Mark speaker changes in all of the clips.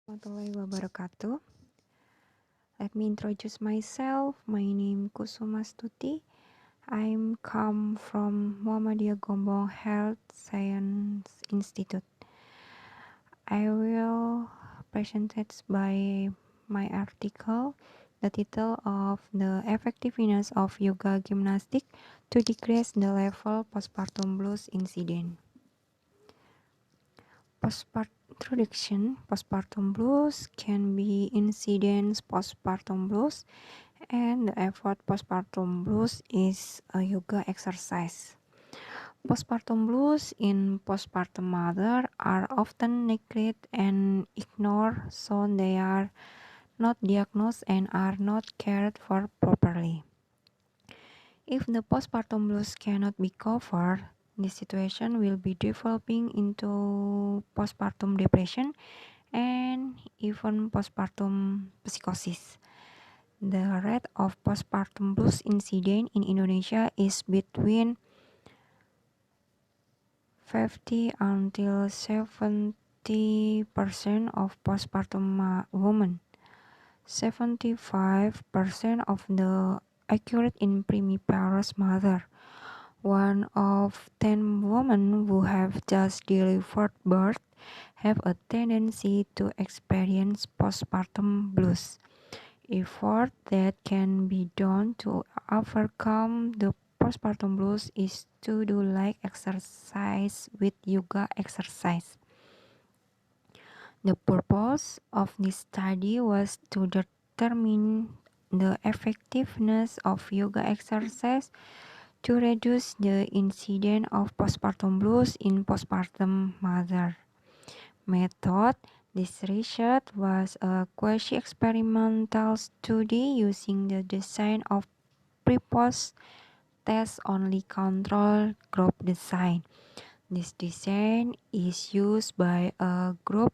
Speaker 1: Warahmatullahi wabarakatuh. Let me introduce myself. My name Kusuma Stuti. I'm come from Muhammadiyah Gombong Health Science Institute. I will present it by my article, the title of the effectiveness of yoga gymnastic to decrease the level postpartum blues incident. Postpartum blues can be incidence postpartum blues, and the effort postpartum blues is a yoga exercise. Postpartum blues in postpartum mother are often neglected and ignored, so they are not diagnosed and are not cared for properly. If the postpartum blues cannot be covered, the situation will be developing into postpartum depression and even postpartum psychosis. The rate of postpartum blues incident in Indonesia is between 50 until 70% of postpartum women. 75% of the accurate in primiparous mother. One of 10 women who have just delivered birth have a tendency to experience postpartum blues. Effort that can be done to overcome the postpartum blues is to do like exercise with yoga exercise. The purpose of this study was to determine the effectiveness of yoga exercise to reduce the incidence of postpartum blues in postpartum mother. Method. This research was a quasi-experimental study using the design of pre-post test-only control group design. This design is used by a group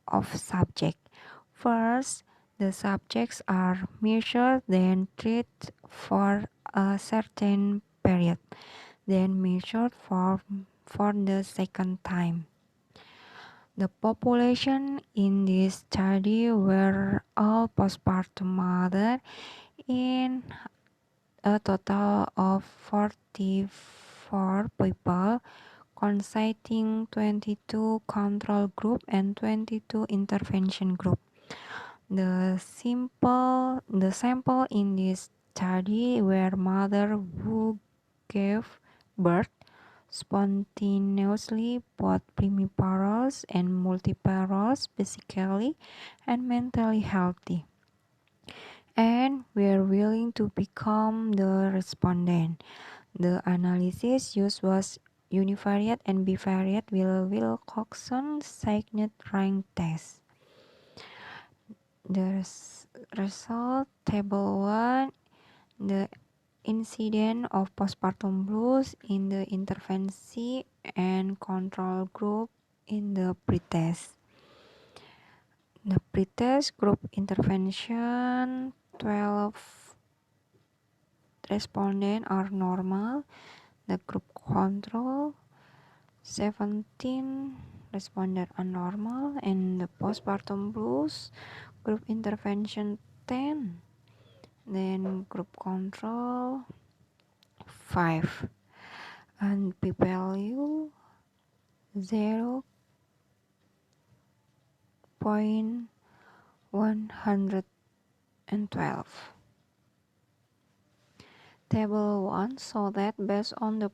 Speaker 1: of subjects. First, the subjects are measured, then treated for a certain period, then measured for the second time. The population in this study were all postpartum mothers in a total of 44 people, consisting 22 control group and 22 intervention group. The sample in this study were mothers who gave birth spontaneously, both primiparous and multiparous, physically and mentally healthy, and were willing to become the respondent. The analysis used was univariate and bivariate Wilcoxon-Signet rank test. The result, table 1, the incidence of postpartum blues in the intervention and control group in the pretest. The pretest group intervention, 12 respondents are normal. The group control, 17 respondents are normal, and the postpartum blues group intervention 10. Then group control 5, and p-value 0.112. Table 1 show that based on the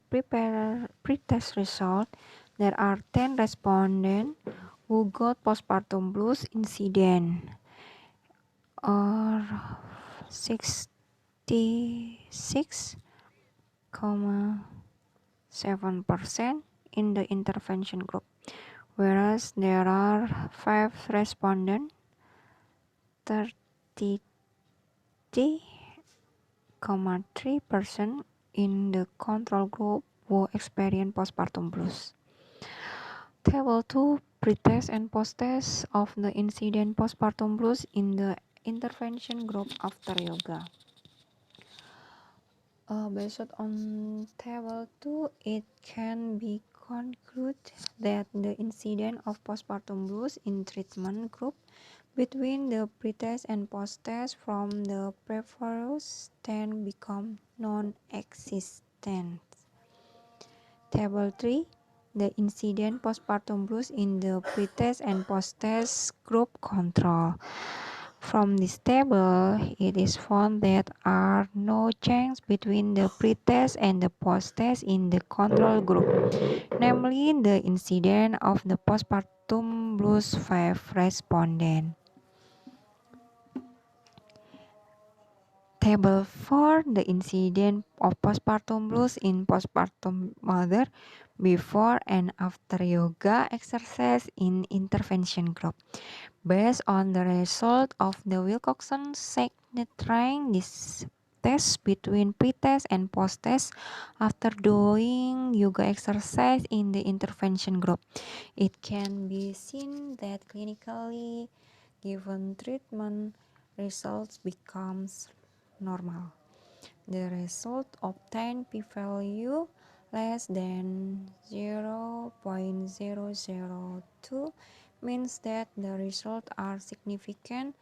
Speaker 1: pretest result, there are 10 respondents who got postpartum blues incident, or 66.7% in the intervention group, whereas there are 5 respondents, 33.3% in the control group who experience postpartum blues. Table 2, pretest and post-test of the incident postpartum blues in the intervention group after yoga. Based on table 2, it can be conclude that the incidence of postpartum blues in treatment group between the pre-test and post-test from the previous then become non-existent. Table 3. The incident postpartum blues in the pre-test and post-test group control. From this table, it is found that are no change between the pre-test and the post-test in the control group, namely the incidence of the postpartum blues 5 respondent. Table 4. The incidence of postpartum blues in postpartum mother before and after yoga exercise in intervention group. Based on the result of the Wilcoxon Signature this test between pre-test and post-test after doing yoga exercise in the intervention group, it can be seen that clinically given treatment results becomes normal. The result obtained p-value less than 0.002 means that the results are significant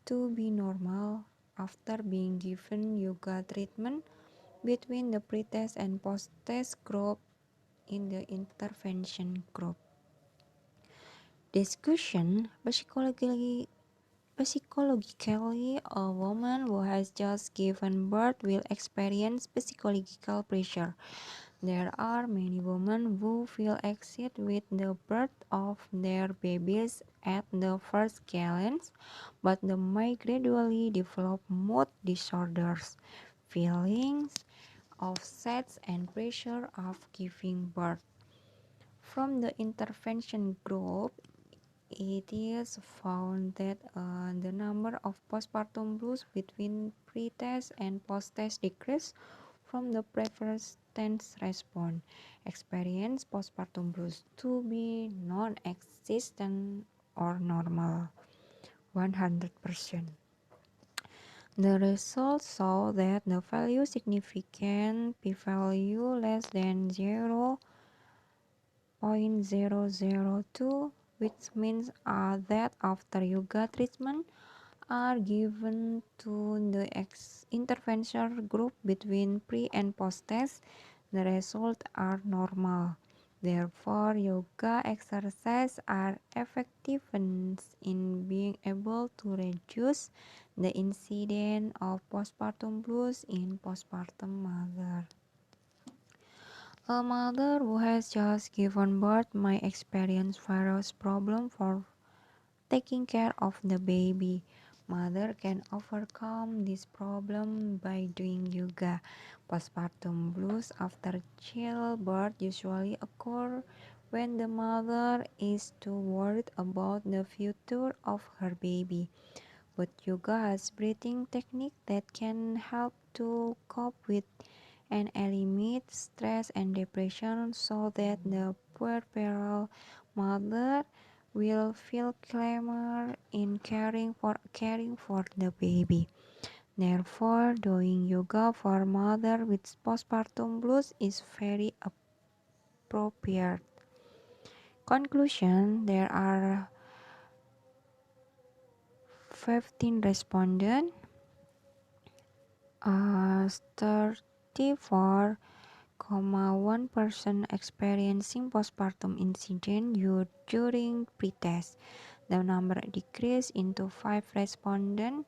Speaker 1: to be normal after being given yoga treatment between the pre-test and post-test group in the intervention group. Discussion. Psychologically, a woman who has just given birth will experience psychological pressure. There are many women who feel excited with the birth of their babies at the first glance, but they may gradually develop mood disorders, feelings of sadness and pressure of giving birth. From the intervention group, it is found that the number of postpartum blues between pre-test and post-test decreased from the previous tense response. Experience postpartum blues to be non-existent or normal 100%. The results show that the value significant p-value less than 0.002, which means that after yoga treatment are given to the intervention group between pre and post test, the results are normal. Therefore, yoga exercises are effective in being able to reduce the incidence of postpartum blues in postpartum mother. A mother who has just given birth may experience various problems for taking care of the baby. Mother can overcome this problem by doing yoga. Postpartum blues after childbirth usually occur when the mother is too worried about the future of her baby. But yoga has breathing technique that can help to cope with and eliminate stress and depression so that the puerperal mother will feel calmer in caring for the baby. Therefore, doing yoga for mother with postpartum blues is very appropriate. Conclusion: there are 15 respondents, 34.1% experiencing postpartum incident during pre-test. The number decreased into 5 respondents,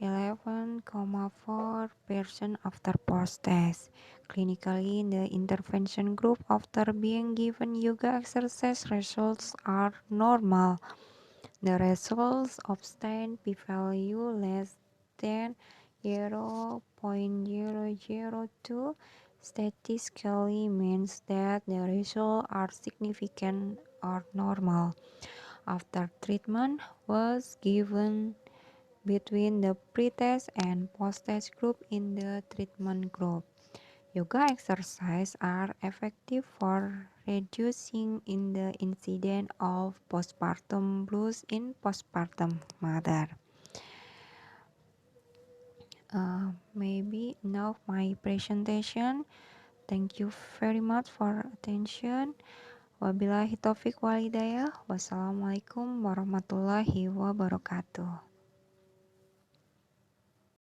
Speaker 1: 11.4% after post-test. Clinically, in the intervention group after being given yoga exercise results are normal. The results obtained p-value less than 0.002 statistically means that the results are significant or normal after treatment was given between the pre-test and post-test group in the treatment group. Yoga exercises are effective for reducing in the incidence of postpartum blues in postpartum mother. Maybe enough my presentation. Thank you very much for attention. Wabillahi taufik walhidayah. Wassalamualaikum warahmatullahi wabarakatuh.